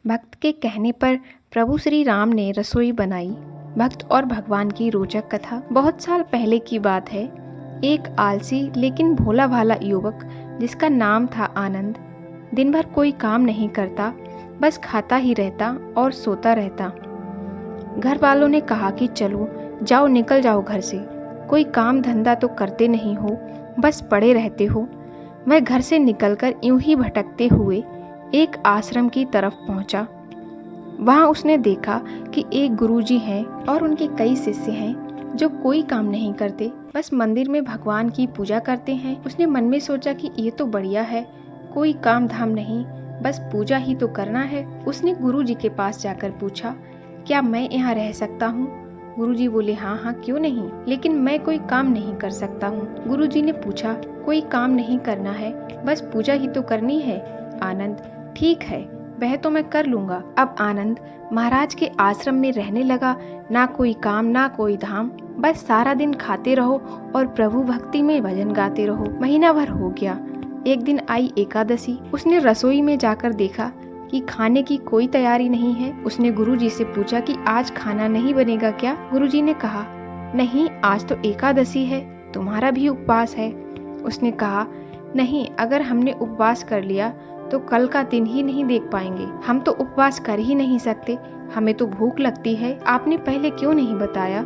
भक्त के कहने पर प्रभु श्री राम ने रसोई बनाई। भक्त और भगवान की रोचक कथा। बहुत साल पहले की बात है। एक आलसी लेकिन भोला भाला युवक जिसका नाम था आनंद दिन भर कोई काम नहीं करता, बस खाता ही रहता और सोता रहता। घर वालों ने कहा कि चलो जाओ, निकल जाओ घर से, कोई काम धंधा तो करते नहीं हो, बस पड़े रहते हो। वह घर से निकलकर यूं ही भटकते हुए एक आश्रम की तरफ पहुंचा। वहां उसने देखा कि एक गुरुजी हैं और उनके कई शिष्य हैं जो कोई काम नहीं करते, बस मंदिर में भगवान की पूजा करते हैं। उसने मन में सोचा कि ये तो बढ़िया है, कोई काम धाम नहीं, बस पूजा ही तो करना है। उसने गुरुजी के पास जाकर पूछा, क्या मैं यहाँ रह सकता हूँ? गुरुजी बोले, हाँ हाँ क्यों नहीं, लेकिन मैं कोई काम नहीं कर सकता हूँ। गुरुजी ने पूछा, कोई काम नहीं करना है, बस पूजा ही तो करनी है? आनंद, ठीक है, वह तो मैं कर लूंगा। अब आनंद महाराज के आश्रम में रहने लगा। ना कोई काम ना कोई धाम, बस सारा दिन खाते रहो और प्रभु भक्ति में भजन गाते रहो। महीना भर हो गया। एक दिन आई एकादशी। उसने रसोई में जाकर देखा कि खाने की कोई तैयारी नहीं है। उसने गुरुजी से पूछा कि आज खाना नहीं बनेगा क्या? गुरुजी ने कहा, नहीं, आज तो एकादशी है, तुम्हारा भी उपवास है। उसने कहा, नहीं, अगर हमने उपवास कर लिया तो कल का दिन ही नहीं देख पाएंगे। हम तो उपवास कर ही नहीं सकते, हमें तो भूख लगती है, आपने पहले क्यों नहीं बताया?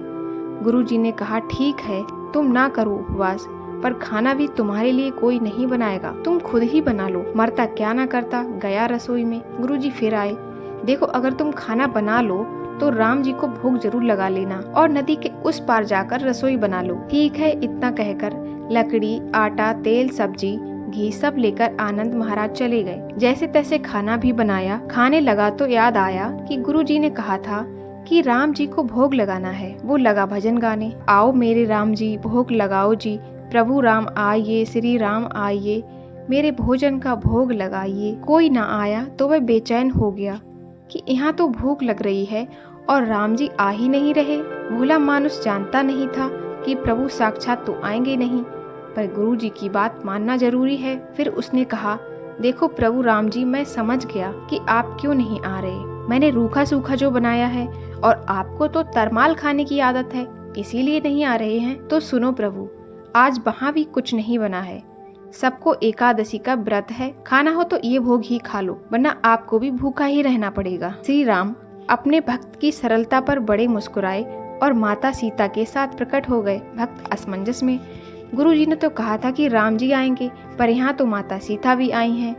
गुरुजी ने कहा, ठीक है, तुम ना करो उपवास, पर खाना भी तुम्हारे लिए कोई नहीं बनाएगा, तुम खुद ही बना लो। मरता क्या ना करता, गया रसोई में। गुरुजी फिर आए। देखो, अगर तुम खाना बना लो तो राम जी को भोग जरूर लगा लेना और नदी के उस पार जाकर रसोई बना लो। ठीक है, इतना कहकर लकड़ी, आटा, तेल, सब्जी, घी सब लेकर आनंद महाराज चले गए। जैसे तैसे खाना भी बनाया। खाने लगा तो याद आया कि गुरुजी ने कहा था कि राम जी को भोग लगाना है। वो लगा भजन गाने, आओ मेरे राम जी भोग लगाओ जी, प्रभु राम आइए, श्री राम आइए, मेरे भोजन का भोग लगाइए। कोई ना आया तो वह बेचैन हो गया कि यहाँ तो भूख लग रही है और राम जी आ ही नहीं रहे। भोला मानुस जानता नहीं था कि प्रभु साक्षात तो आएंगे नहीं, पर गुरुजी की बात मानना जरूरी है। फिर उसने कहा, देखो प्रभु राम जी, मैं समझ गया कि आप क्यों नहीं आ रहे। मैंने रूखा सूखा जो बनाया है और आपको तो तरमाल खाने की आदत है, इसीलिए नहीं आ रहे हैं। तो सुनो प्रभु, आज वहाँ भी कुछ नहीं बना है, सबको एकादशी का व्रत है, खाना हो तो ये भोग ही खा लो, वरना आपको भी भूखा ही रहना पड़ेगा। श्री राम अपने भक्त की सरलता पर बड़े मुस्कुराए और माता सीता के साथ प्रकट हो गए। भक्त असमंजस में। गुरुजी ने तो कहा था कि राम जी आएंगे, पर यहाँ तो माता सीता भी आई हैं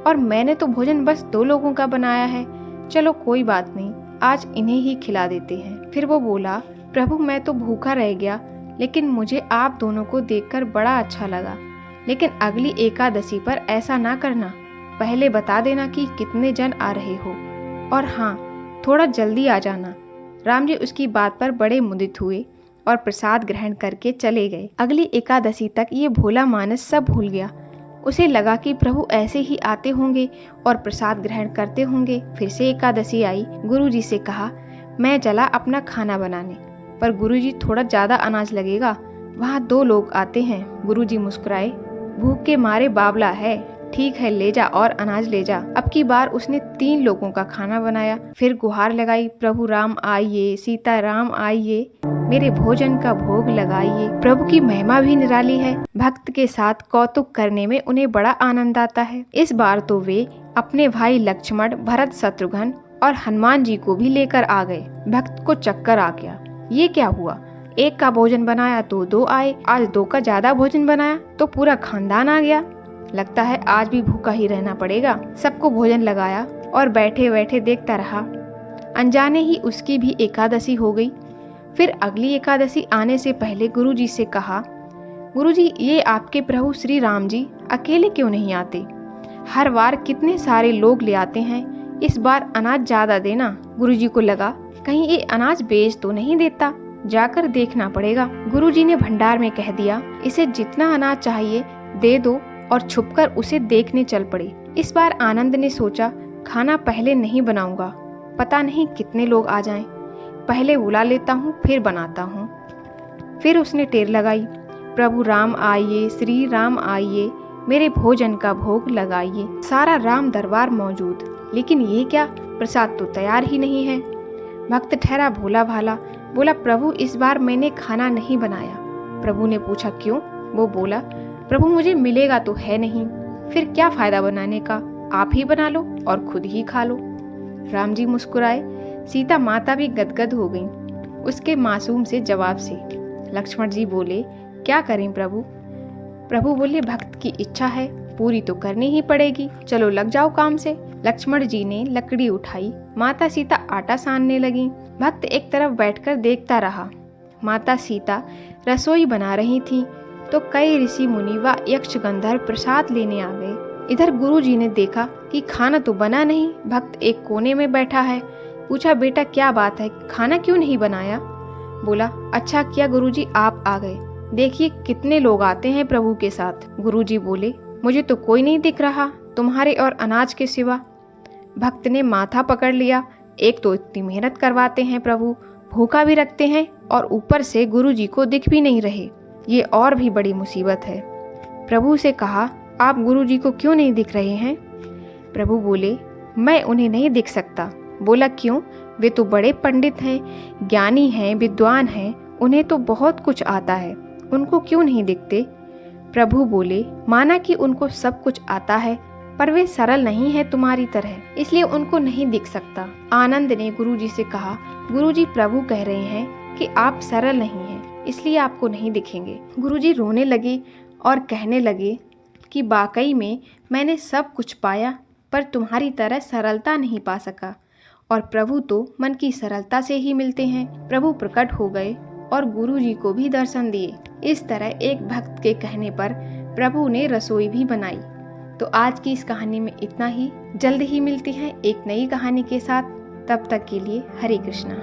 और मैंने तो भोजन बस 2 लोगों का बनाया है। चलो कोई बात नहीं, आज इन्हें ही खिला देते हैं। फिर वो बोला, प्रभु मैं तो भूखा रह गया, लेकिन मुझे आप दोनों को देखकर बड़ा अच्छा लगा, लेकिन अगली एकादशी पर ऐसा ना करना, पहले बता देना कि कितने जन आ रहे हो, और हाँ, थोड़ा जल्दी आ जाना। राम जी उसकी बात पर बड़े मुदित हुए और प्रसाद ग्रहण करके चले गए। अगली एकादशी तक ये भोला मानस सब भूल गया। उसे लगा कि प्रभु ऐसे ही आते होंगे और प्रसाद ग्रहण करते होंगे। फिर से एकादशी आई। गुरुजी से कहा, मैं चला अपना खाना बनाने, पर गुरुजी थोड़ा ज्यादा अनाज लगेगा, वहाँ 2 लोग आते हैं। गुरुजी मुस्कुराए, भूख के मारे बावला है, ठीक है ले जा और अनाज ले जा। अब की बार उसने 3 लोगों का खाना बनाया। फिर गुहार लगाई, प्रभु राम आइए, सीता राम आइए, मेरे भोजन का भोग लगाइए। प्रभु की महिमा भी निराली है। भक्त के साथ कौतुक करने में उन्हें बड़ा आनंद आता है। इस बार तो वे अपने भाई लक्ष्मण, भरत, शत्रुघ्न और हनुमान जी को भी लेकर आ गए। भक्त को चक्कर आ गया। ये क्या हुआ, एक का भोजन बनाया तो 2 आए, आज 2 का ज्यादा भोजन बनाया तो पूरा खानदान आ गया। लगता है आज भी भूखा ही रहना पड़ेगा। सबको भोजन लगाया और बैठे बैठे देखता रहा। अनजाने ही उसकी भी एकादशी हो गई। फिर अगली एकादशी आने से पहले गुरुजी से कहा, गुरुजी ये आपके प्रभु श्री राम जी अकेले क्यों नहीं आते? हर बार कितने सारे लोग ले आते हैं, इस बार अनाज ज्यादा देना। गुरुजी को लगा कहीं ये अनाज बेच तो नहीं देता, जाकर देखना पड़ेगा। गुरुजी ने भंडार में कह दिया, इसे जितना अनाज चाहिए दे दो, और छुपकर उसे देखने चल पड़े। इस बार आनंद ने सोचा, खाना पहले नहीं बनाऊंगा, पता नहीं कितने लोग आ जाएं, पहले बुला लेता हूँ फिर बनाता हूँ। फिर उसने टेर लगाई, प्रभु राम आइए, श्री राम आइए, मेरे भोजन का भोग लगाइए। सारा राम दरबार मौजूद, लेकिन ये क्या, प्रसाद तो तैयार ही नहीं है। भक्त ठहरा भोला भाला, बोला प्रभु इस बार मैंने खाना नहीं बनाया। प्रभु ने पूछा क्यों? वो बोला प्रभु मुझे मिलेगा तो है नहीं, फिर क्या फायदा बनाने का, आप ही बना लो और खुद ही खा लो। राम जी मुस्कुराए, सीता माता भी गदगद हो गईं उसके मासूम से जवाब से। लक्ष्मण जी बोले क्या करें प्रभु? प्रभु बोले भक्त की इच्छा है, पूरी तो करनी ही पड़ेगी, चलो लग जाओ काम से। लक्ष्मण जी ने लकड़ी उठाई, माता सीता आटा सानने लगी। भक्त एक तरफ बैठकर देखता रहा। माता सीता रसोई बना रही थी तो कई ऋषि मुनि व यक्ष गंधर्व प्रसाद लेने आ गए। इधर गुरु जी ने देखा कि खाना तो बना नहीं, भक्त एक कोने में बैठा है। पूछा बेटा क्या बात है, खाना क्यों नहीं बनाया? बोला अच्छा किया गुरुजी आप आ गए, देखिए कितने लोग आते हैं प्रभु के साथ। गुरुजी बोले मुझे तो कोई नहीं दिख रहा तुम्हारे और अनाज के सिवा। भक्त ने माथा पकड़ लिया, एक तो इतनी मेहनत करवाते हैं प्रभु, भूखा भी रखते हैं और ऊपर से गुरुजी को दिख भी नहीं रहे, ये और भी बड़ी मुसीबत है। प्रभु से कहा आप गुरुजी को क्यों नहीं दिख रहे हैं? प्रभु बोले मैं उन्हें नहीं दिख सकता। बोला क्यों? वे तो बड़े पंडित हैं, ज्ञानी हैं, विद्वान हैं, उन्हें तो बहुत कुछ आता है, उनको क्यों नहीं दिखते? प्रभु बोले माना कि उनको सब कुछ आता है पर वे सरल नहीं है तुम्हारी तरह, इसलिए उनको नहीं दिख सकता। आनंद ने गुरुजी से कहा गुरुजी प्रभु कह रहे हैं कि आप सरल नहीं हैं, इसलिए आपको नहीं दिखेंगे। गुरुजी रोने लगे और कहने लगे कि वाकई में मैंने सब कुछ पाया पर तुम्हारी तरह सरलता नहीं पा सका, और प्रभु तो मन की सरलता से ही मिलते हैं। प्रभु प्रकट हो गए और गुरुजी को भी दर्शन दिए। इस तरह एक भक्त के कहने पर प्रभु ने रसोई भी बनाई। तो आज की इस कहानी में इतना ही। जल्द ही मिलती हैं एक नई कहानी के साथ, तब तक के लिए हरे कृष्णा।